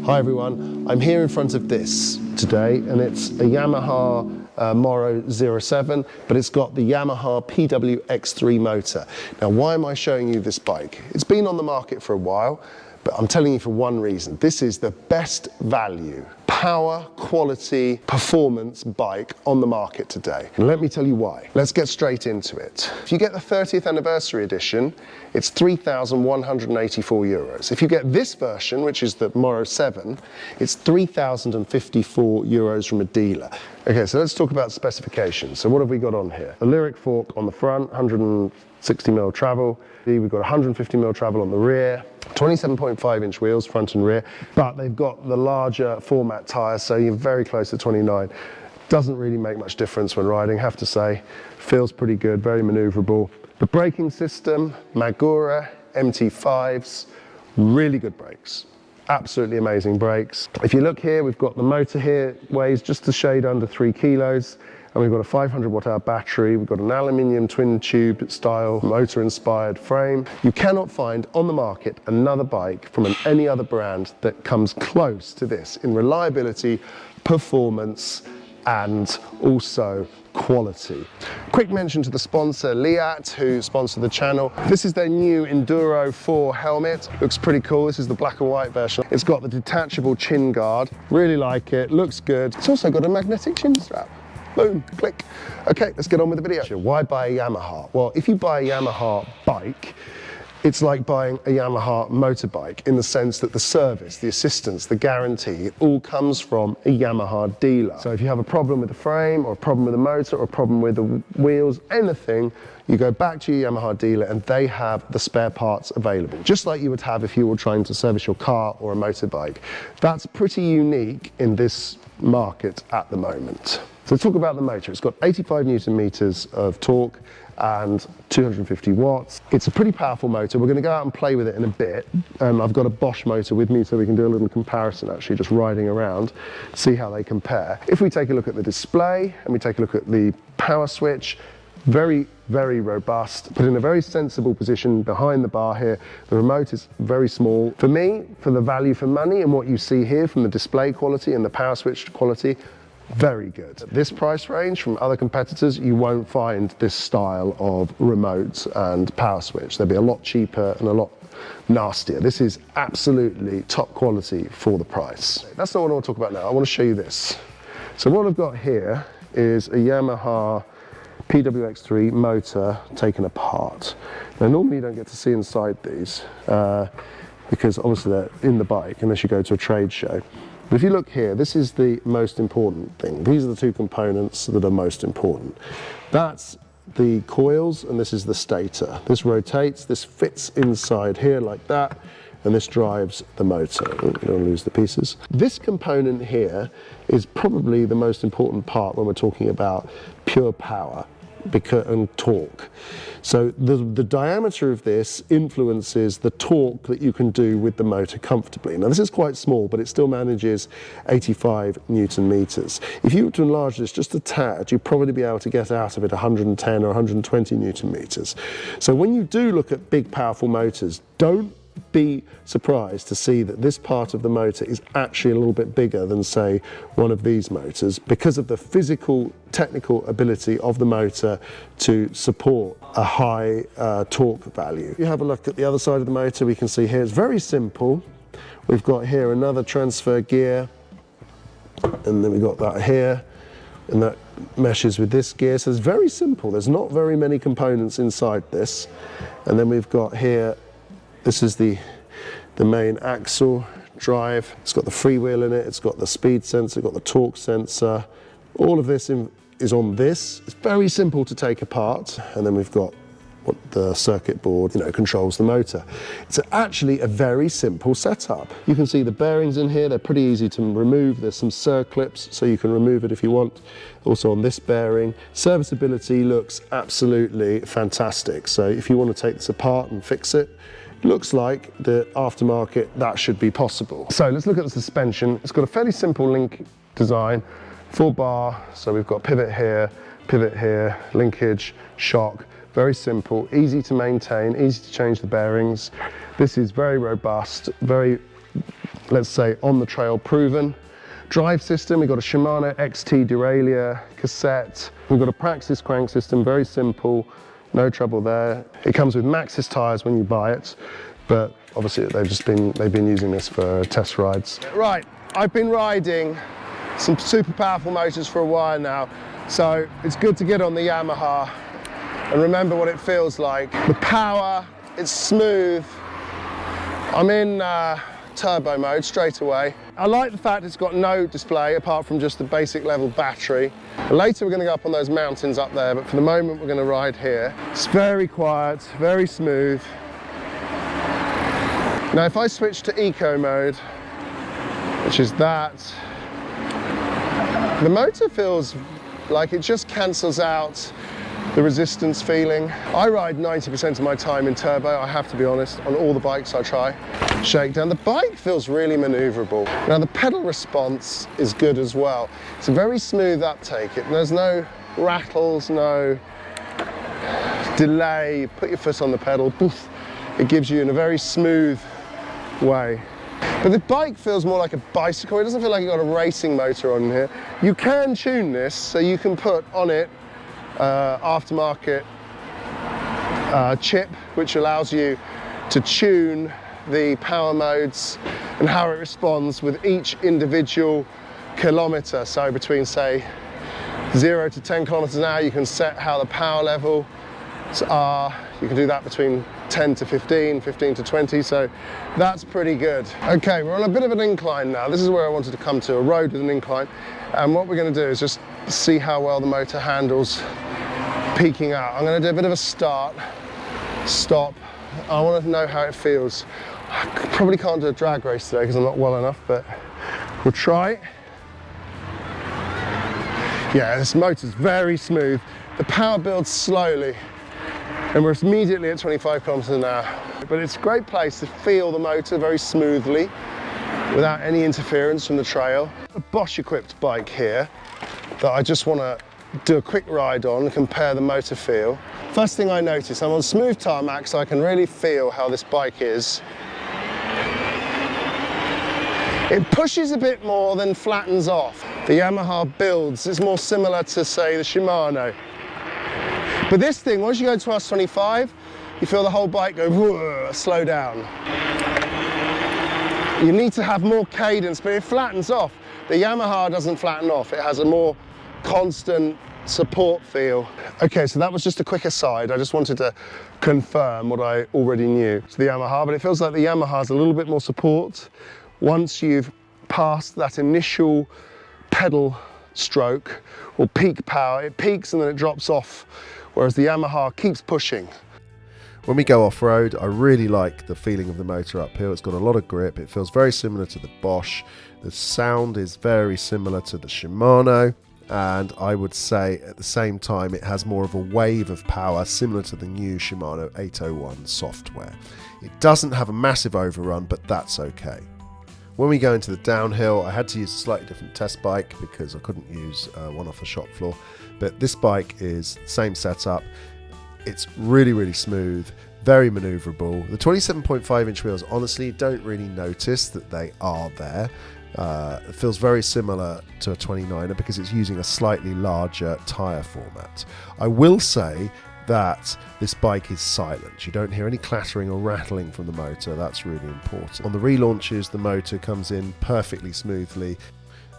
Hi everyone, I'm here in front of this today and it's a Yamaha Moro 07, but it's got the Yamaha PW-X3 motor. Now why am I showing you this bike? It's been on the market for a while, but I'm telling you for one reason. This is the best value, power, quality, performance bike on the market today. And let me tell you why. Let's get straight into it. If you get the 30th anniversary edition, it's €3,184. If you get this version, which is the Moro 7, it's €3,054 from a dealer. Okay, so let's talk about specifications. So what have we got on here? A lyric fork on the front, 160mm travel. We've got 150mm travel on the rear, 27.5-inch wheels, front and rear, but they've got the larger format tyres, so you're very close to 29. Doesn't really make much difference when riding, have to say. Feels pretty good, very manoeuvrable. The braking system, Magura, MT5s, really good brakes. Absolutely amazing brakes. If you look here, we've got the motor here, weighs just a shade under 3 kilos. And we've got a 500 watt-hour battery, we've got an aluminium twin tube style motor inspired frame. You cannot find on the market another bike from any other brand that comes close to this in reliability, performance, and also quality. Quick mention to the sponsor Liat, who sponsor the channel. This is their new Enduro 4 helmet. Looks pretty cool. This is the black and white version. It's got the detachable chin guard. Really like it, looks good. It's also got a magnetic chin strap. Boom, click. Okay, let's get on with the video. Why buy a Yamaha? Well, if you buy a Yamaha bike, it's like buying a Yamaha motorbike in the sense that the service, the assistance, the guarantee, it all comes from a Yamaha dealer. So if you have a problem with the frame or a problem with the motor or a problem with the wheels, anything, you go back to your Yamaha dealer and they have the spare parts available, just like you would have if you were trying to service your car or a motorbike. That's pretty unique in this market at the moment. So let's talk about the motor. It's got 85 Newton meters of torque and 250 watts. It's a pretty powerful motor. We're going to go out and play with it in a bit. I've got a Bosch motor with me so we can do a little comparison actually, just riding around, see how they compare. If we take a look at the display and we take a look at the power switch, very, very robust, but in a very sensible position behind the bar here. The remote is very small. For me, for the value for money and what you see here from the display quality and the power switch quality, very good. At this price range from other competitors, you won't find this style of remote and power switch. They'll be a lot cheaper and a lot nastier. This is absolutely top quality for the price. That's not what I want to talk about now. I want to show you this. So what I've got here is a Yamaha PW-X3 motor taken apart. Now normally you don't get to see inside these because obviously they're in the bike unless you go to a trade show. But if you look here, this is the most important thing. These are the two components that are most important. That's the coils and this is the stator. This rotates, this fits inside here like that, and this drives the motor. Oh, you don't want to lose the pieces. This component here is probably the most important part when we're talking about pure power and torque. So the diameter of this influences the torque that you can do with the motor comfortably. Now this is quite small, but it still manages 85 Newton meters. If you were to enlarge this just a tad, you'd probably be able to get out of it 110 or 120 Newton meters. So when you do look at big powerful motors, don't be surprised to see that this part of the motor is actually a little bit bigger than say one of these motors because of the physical technical ability of the motor to support a high torque value. If you have a look at the other side of the motor, we can see here it's very simple. We've got here another transfer gear and then we've got that here and that meshes with this gear, so it's very simple. There's not very many components inside this. And then we've got here, this is the main axle drive. It's got the freewheel in it, it's got the speed sensor, it's got the torque sensor. All of this is on this. It's very simple to take apart. And then we've got what the circuit board, controls the motor. It's actually a very simple setup. You can see the bearings in here, they're pretty easy to remove. There's some circlips, so you can remove it if you want. Also on this bearing. Serviceability looks absolutely fantastic. So if you want to take this apart and fix it, looks like the aftermarket that should be possible. So let's look at the suspension. It's got a fairly simple link design, 4-bar, so we've got pivot here, linkage, shock, very simple, easy to maintain, easy to change the bearings. This is very robust, very let's say, on the trail proven. Drive system, we've got a Shimano XT derailleur cassette. We've got a Praxis crank system, very simple, no trouble there. It comes with Maxxis tyres when you buy it, but obviously they've been using this for test rides. Right, I've been riding some super powerful motors for a while now, so it's good to get on the Yamaha and remember what it feels like. The power, it's smooth. I'm in turbo mode straight away. I like the fact it's got no display apart from just the basic level battery. Later we're going to go up on those mountains up there, but for the moment we're going to ride here. It's very quiet, very smooth. Now if I switch to eco mode, which is that, the motor feels like it just cancels out the resistance feeling. I ride 90% of my time in turbo, I have to be honest, on all the bikes I try. Shakedown. The bike feels really manoeuvrable. Now the pedal response is good as well. It's a very smooth uptake. There's no rattles, no delay. You put your foot on the pedal, poof, it gives you in a very smooth way. But the bike feels more like a bicycle. It doesn't feel like you've got a racing motor on here. You can tune this, so you can put on it aftermarket chip, which allows you to tune the power modes and how it responds with each individual kilometre. So between, say, 0 to 10 kilometres an hour, you can set how the power levels are. You can do that between 10 to 15, 15 to 20, so that's pretty good. Okay, we're on a bit of an incline now. This is where I wanted to come to, a road with an incline. And what we're going to do is just see how well the motor handles peaking out. I'm going to do a bit of a start, stop. I want to know how it feels. I probably can't do a drag race today because I'm not well enough, but we'll try. Yeah, this motor's very smooth. The power builds slowly, and we're immediately at 25 kilometers an hour. But it's a great place to feel the motor very smoothly without any interference from the trail. A Bosch equipped bike here that I just want to do a quick ride on and compare the motor feel. First thing I notice, I'm on smooth tarmac, so I can really feel how this bike is. It pushes a bit more than flattens off. The Yamaha builds is more similar to, say, the Shimano. But this thing, once you go to S25, you feel the whole bike go, whoa, slow down. You need to have more cadence, but it flattens off. The Yamaha doesn't flatten off. It has a more constant support feel. Okay, so that was just a quick aside. I just wanted to confirm what I already knew. It's the Yamaha, but it feels like the Yamaha has a little bit more support. Once you've passed that initial pedal stroke or peak power, it peaks and then it drops off, whereas the Yamaha keeps pushing. When we go off-road, I really like the feeling of the motor uphill. It's got a lot of grip. It feels very similar to the Bosch. The sound is very similar to the Shimano. And I would say at the same time it has more of a wave of power similar to the new Shimano 801 software. It doesn't have a massive overrun, but that's okay. When we go into the downhill, I had to use a slightly different test bike because I couldn't use one off the shop floor, but this bike is the same setup. It's really, really smooth, very manoeuvrable. The 27.5 inch wheels, honestly, don't really notice that they are there. It feels very similar to a 29er because it's using a slightly larger tyre format. I will say that this bike is silent. You don't hear any clattering or rattling from the motor. That's really important. On the relaunches, the motor comes in perfectly smoothly.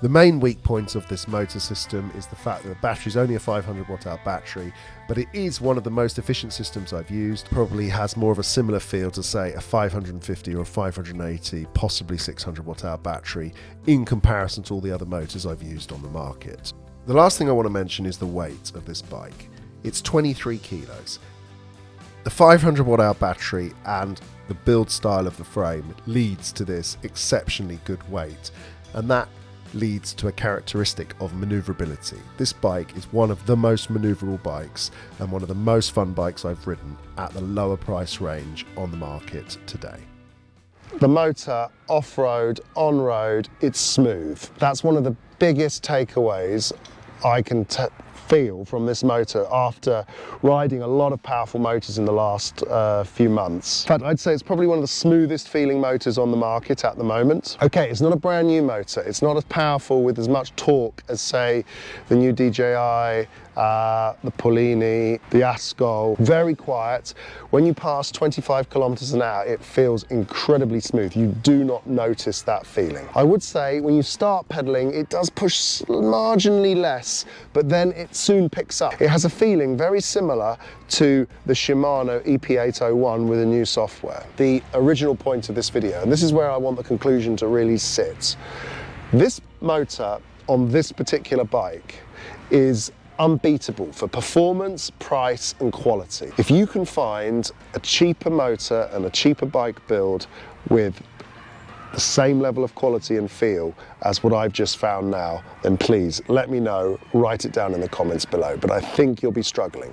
The main weak point of this motor system is the fact that the battery is only a 500 watt hour battery, but it is one of the most efficient systems I've used. Probably has more of a similar feel to, say, a 550 or a 580, possibly 600 watt hour battery in comparison to all the other motors I've used on the market. The last thing I want to mention is the weight of this bike. It's 23 kilos. The 500 watt hour battery and the build style of the frame leads to this exceptionally good weight, and that leads to a characteristic of manoeuvrability. This bike is one of the most manoeuvrable bikes and one of the most fun bikes I've ridden at the lower price range on the market today. The motor, off-road, on-road, it's smooth. That's one of the biggest takeaways I can feel from this motor after riding a lot of powerful motors in the last few months. In fact, I'd say it's probably one of the smoothest feeling motors on the market at the moment. Okay, it's not a brand new motor. It's not as powerful with as much torque as, say, the new DJI, the Polini, the Ascol. Very quiet. When you pass 25 kilometers an hour, it feels incredibly smooth. You do not notice that feeling. I would say when you start pedaling, it does push marginally less, but then it soon picks up. It has a feeling very similar to the Shimano EP801 with a new software. The original point of this video, and this is where I want the conclusion to really sit. This motor on this particular bike is unbeatable for performance, price and quality. If you can find a cheaper motor and a cheaper bike build with the same level of quality and feel as what I've just found now, then please let me know, write it down in the comments below, but I think you'll be struggling.